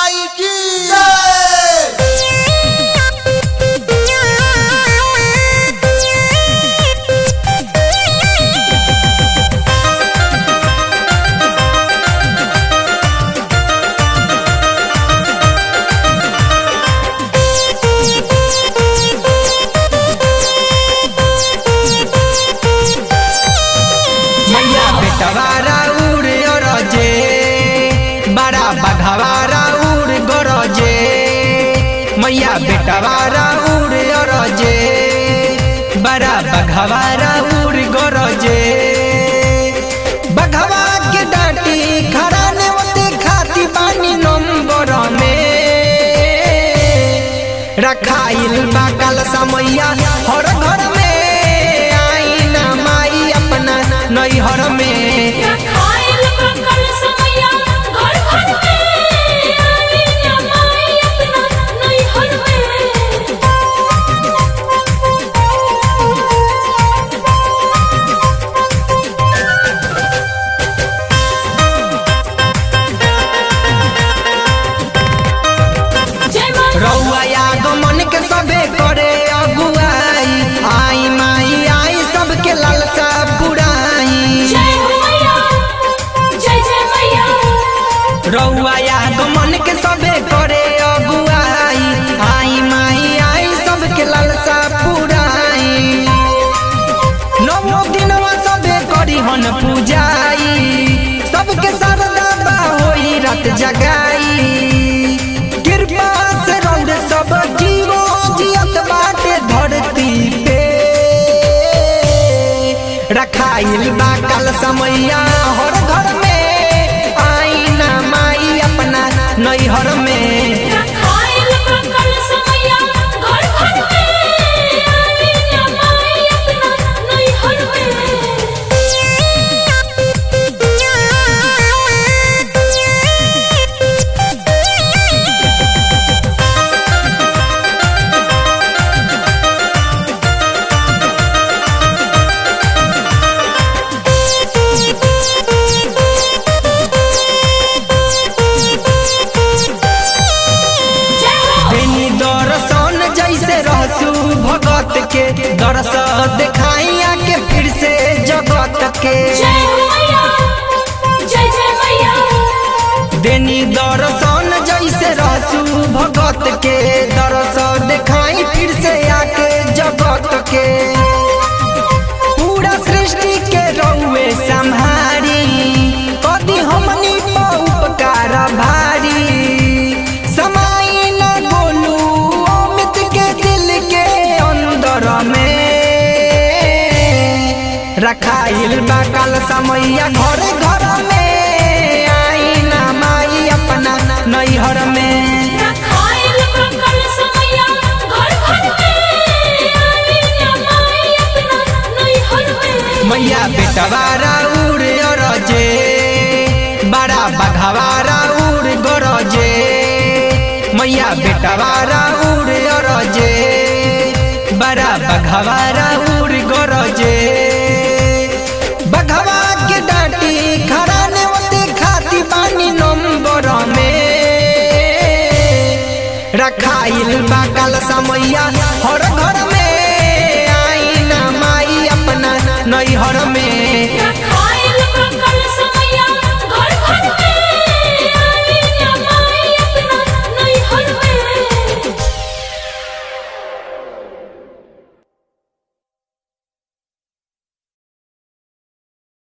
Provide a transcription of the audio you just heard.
माई की जय। बेटवारा उड़ गरजे बड़ा बघवारा उड़ गरजे मैया बेटवारा उड़ गरजे बड़ा बघवारा उड़ गरजे बघवा के डाटी खड़ा ने ओते खाती पानी नंबर में रखाइल बा कल समैया हर घर में आई ना माई अपना नैहर में मन के सबे करे अगुआई आई माई आई सबके लालसा पुराई रउआ मन के सबे करे अगुआई आई माई आई सबके लालसा पुराई नौ दिनवा सबे करी हन पूजाई सबके सरदा बा होई रात जगाई कृपा से रौद सब जीवो जियत बाटे धरती पे रखाइल बा कल समैया हर घर में आई ना माई अपना नैहर में भगत के दरस दिखाइया के फिर से जगत के देनी दर्शन जैसे रहसू भगत के दरस दिखाई फिर से आके जगत के पूरा सृष्टि के रउए संहारी कदी हमनी पर उपकार भारी समाई न बोलू अमित के दिल के अंदर में रखाइल बा कल समैया घर घर में आई ना माई अपना नैहर में मैया बेटवारा उड़ गरजे बड़ा बघवारा उड़ गरजे मैया बेटवारा उड़ गरजे बड़ा बघवारा उड़ गरजे बघवा के डाटी खड़ा ने ओते खाती पानी नंबर में रखाइल बा कल समैया